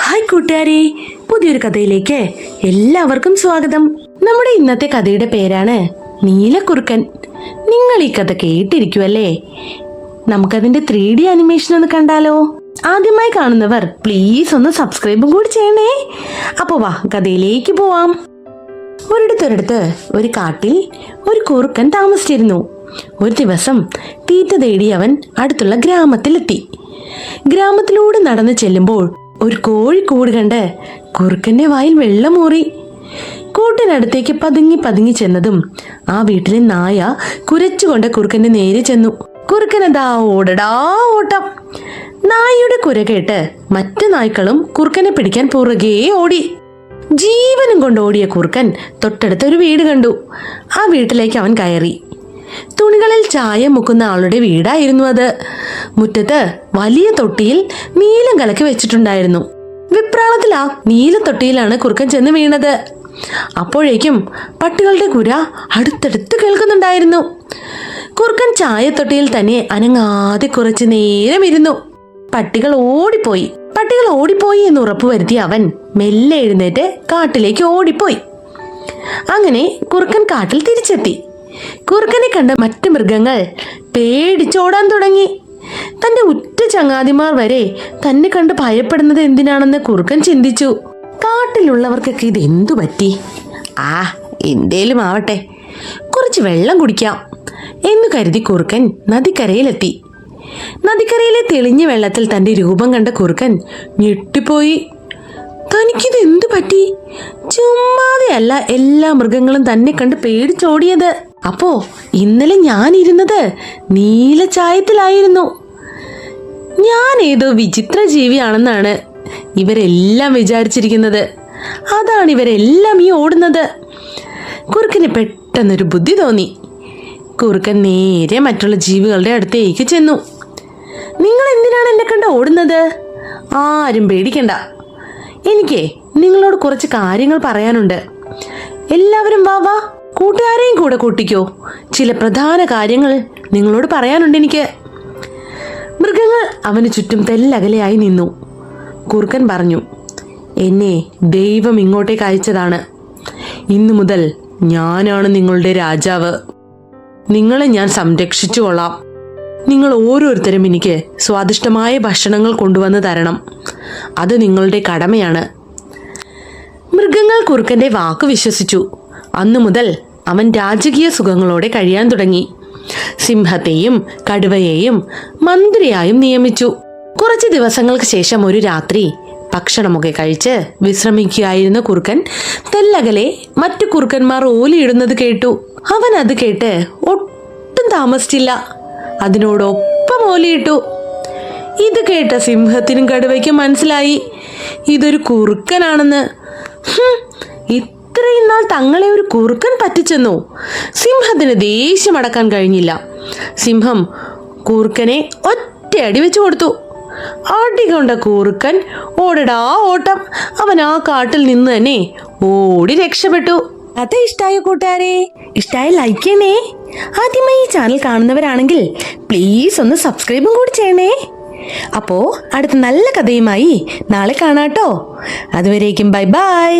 Hi കൂട്ടുകാരെ, പുതിയൊരു കഥയിലേക്ക് എല്ലാവർക്കും സ്വാഗതം. നമ്മുടെ ഇന്നത്തെ കഥയുടെ പേരാണ് നീലക്കുറുക്കൻ. നിങ്ങൾ ഈ കഥ കേട്ടിരിക്കുവല്ലേ? നമുക്കതിന്റെ 3D അനിമേഷൻ ഒന്ന് കണ്ടാലോ? ആദ്യമായി കാണുന്നവർ പ്ലീസ് ഒന്ന് സബ്സ്ക്രൈബും കൂടി ചെയ്യണേ. അപ്പൊ വാ കഥയിലേക്ക് പോവാം. ഒരിടത്തൊരിടത്ത് ഒരു കാട്ടിൽ ഒരു കുറുക്കൻ താമസിച്ചിരുന്നു. ഒരു ദിവസം തീറ്റ തേടി അവൻ അടുത്തുള്ള ഗ്രാമത്തിലെത്തി. ഗ്രാമത്തിലൂടെ നടന്നു ചെല്ലുമ്പോൾ ഒരു കോഴിക്കൂട് കണ്ട് കുറുക്കന്റെ വായിൽ വെള്ളമൂറി. കൂട്ടിനടുത്തേക്ക് പതുങ്ങി പതുങ്ങി ചെന്നതും ആ വീട്ടിലെ നായ കുരച്ചുകൊണ്ട് കുറുക്കന്റെ നേരെ ചെന്നു. കുറുക്കനതാ ഓടടാ ഓട്ടം. നായയുടെ കുര കേട്ട് മറ്റു നായ്ക്കളും കുറുക്കനെ പിടിക്കാൻ പുറകെ ഓടി. ജീവനും കൊണ്ട് ഓടിയ കുറുക്കൻ തൊട്ടടുത്ത ഒരു വീട് കണ്ടു. ആ വീട്ടിലേക്ക് അവൻ കയറി. തുണികളിൽ ചായ മുക്കുന്ന ആളുടെ വീടായിരുന്നു അത്. മുറ്റത്ത് വലിയ തൊട്ടിയിൽ നീലം കലക്കി വെച്ചിട്ടുണ്ടായിരുന്നു. വിപ്രാളത്തിൽ ആ നീല തൊട്ടിയിലാണ് കുറുക്കൻ ചെന്ന് വീണത്. അപ്പോഴേക്കും പട്ടികളുടെ കുര അടുത്തടുത്ത് കേൾക്കുന്നുണ്ടായിരുന്നു. കുറുക്കൻ ചായത്തൊട്ടിയിൽ തന്നെ അനങ്ങാതെ കുറച്ചു നേരം ഇരുന്നു. പട്ടികൾ ഓടിപ്പോയി എന്ന് ഉറപ്പുവരുത്തി അവൻ മെല്ലെ എഴുന്നേറ്റ് കാട്ടിലേക്ക് ഓടിപ്പോയി. അങ്ങനെ കുറുക്കൻ കാട്ടിൽ തിരിച്ചെത്തി. കുറുക്കനെ കണ്ട മറ്റു മൃഗങ്ങൾ പേടിച്ചോടാൻ തുടങ്ങി. തന്റെ ഉറ്റ ചങ്ങാതിമാർ വരെ തന്നെ കണ്ട് ഭയപ്പെടുന്നത് എന്തിനാണെന്ന് കുറുക്കൻ ചിന്തിച്ചു. കാട്ടിലുള്ളവർക്കൊക്കെ ഇത് എന്തു പറ്റി? എന്തേലും ആവട്ടെ, കുറച്ച് വെള്ളം കുടിക്കാം എന്ന് കരുതി കുറുക്കൻ നദിക്കരയിലെത്തി. നദിക്കരയിലെ തെളിഞ്ഞ വെള്ളത്തിൽ തന്റെ രൂപം കണ്ട കുറുക്കൻ ഞെട്ടിപ്പോയി. തനിക്കിത് എന്തു പറ്റി? ചുമ്മാതെയല്ല എല്ലാ മൃഗങ്ങളും തന്നെ കണ്ട് പേടിച്ചോടിയത്. അപ്പോ ഇന്നലെ ഞാൻ ഇരുന്നത് നീല ചായത്തിലായിരുന്നു. ഞാൻ ഏതോ വിചിത്ര ജീവിയാണെന്നാണ് ഇവരെല്ലാം വിചാരിച്ചിരിക്കുന്നത്. അതാണ് ഇവരെല്ലാം ഈ ഓടുന്നത്. കുറുക്കന് പെട്ടെന്നൊരു ബുദ്ധി തോന്നി. കുറുക്കൻ നേരെ മറ്റുള്ള ജീവികളുടെ അടുത്തേക്ക് ചെന്നു. നിങ്ങൾ എന്തിനാണ് എന്നെ കണ്ട് ഓടുന്നത്? ആരും പേടിക്കണ്ട, എനിക്ക് നിങ്ങളോട് കുറച്ച് കാര്യങ്ങൾ പറയാനുണ്ട്. എല്ലാവരും വാ, കൂട്ടുകാരെയും കൂടെ കൂട്ടിക്കോ. ചില പ്രധാന കാര്യങ്ങൾ നിങ്ങളോട് പറയാനുണ്ട് എനിക്ക്. മൃഗങ്ങൾ അവന് ചുറ്റും തെല്ലകലെയായി നിന്നു. കുറുക്കൻ പറഞ്ഞു, എന്നെ ദൈവം ഇങ്ങോട്ടേക്ക് അയച്ചതാണ്. ഇന്നു മുതൽ ഞാനാണ് നിങ്ങളുടെ രാജാവ്. നിങ്ങളെ ഞാൻ സംരക്ഷിച്ചു കൊള്ളാം. നിങ്ങൾ ഓരോരുത്തരും എനിക്ക് സ്വാദിഷ്ടമായ ഭക്ഷണങ്ങൾ കൊണ്ടുവന്ന് തരണം. അത് നിങ്ങളുടെ കടമയാണ്. മൃഗങ്ങൾ കുറുക്കന്റെ വാക്ക് വിശ്വസിച്ചു. അന്നു മുതൽ അവൻ രാജകീയ സുഖങ്ങളോടെ കഴിയാൻ തുടങ്ങി. സിംഹത്തെയും കടുവയെയും മന്ത്രിയായും നിയമിച്ചു. കുറച്ച് ദിവസങ്ങൾക്ക് ശേഷം ഒരു രാത്രി ഭക്ഷണമൊക്കെ കഴിച്ച് വിശ്രമിക്കുകയായിരുന്ന കുറുക്കൻ തെല്ലകലെ മറ്റു കുറുക്കന്മാർ ഓലിയിടുന്നത് കേട്ടു. അവൻ അത് കേട്ട് ഒട്ടും താമസിച്ചില്ല, അതിനോടൊപ്പം ഓലിയിട്ടു. ഇത് കേട്ട സിംഹത്തിനും കടുവയ്ക്കും മനസ്സിലായി ഇതൊരു കുറുക്കനാണെന്ന്. ഇത്രയും നാൾ തങ്ങളെ ഒരു കുറുക്കൻ പറ്റിച്ചെന്നോ? സിംഹത്തിന് ദേഷ്യം അടക്കാൻ കഴിഞ്ഞില്ല. സിംഹം കുറുക്കനെ ഒറ്റയടി വെച്ചു കൊടുത്തു. അടി കൊണ്ട കുറുക്കൻ ഓടടാ ഓട്ടം. അവൻ ആ കാട്ടിൽ നിന്ന് തന്നെ ഓടി രക്ഷപ്പെട്ടു. കഥ ഇഷ്ടായോ കൂട്ടുകാരെ? ഇഷ്ടായ ലൈക്ക് ചെയ്യണേ. ആദ്യമായി ഈ ചാനൽ കാണുന്നവരാണെങ്കിൽ പ്ലീസ് ഒന്ന് സബ്സ്ക്രൈബും കൂടി ചെയ്യണേ. അപ്പോ അടുത്ത നല്ല കഥയുമായി നാളെ കാണാട്ടോ. അതുവരേക്കും ബൈ ബൈ.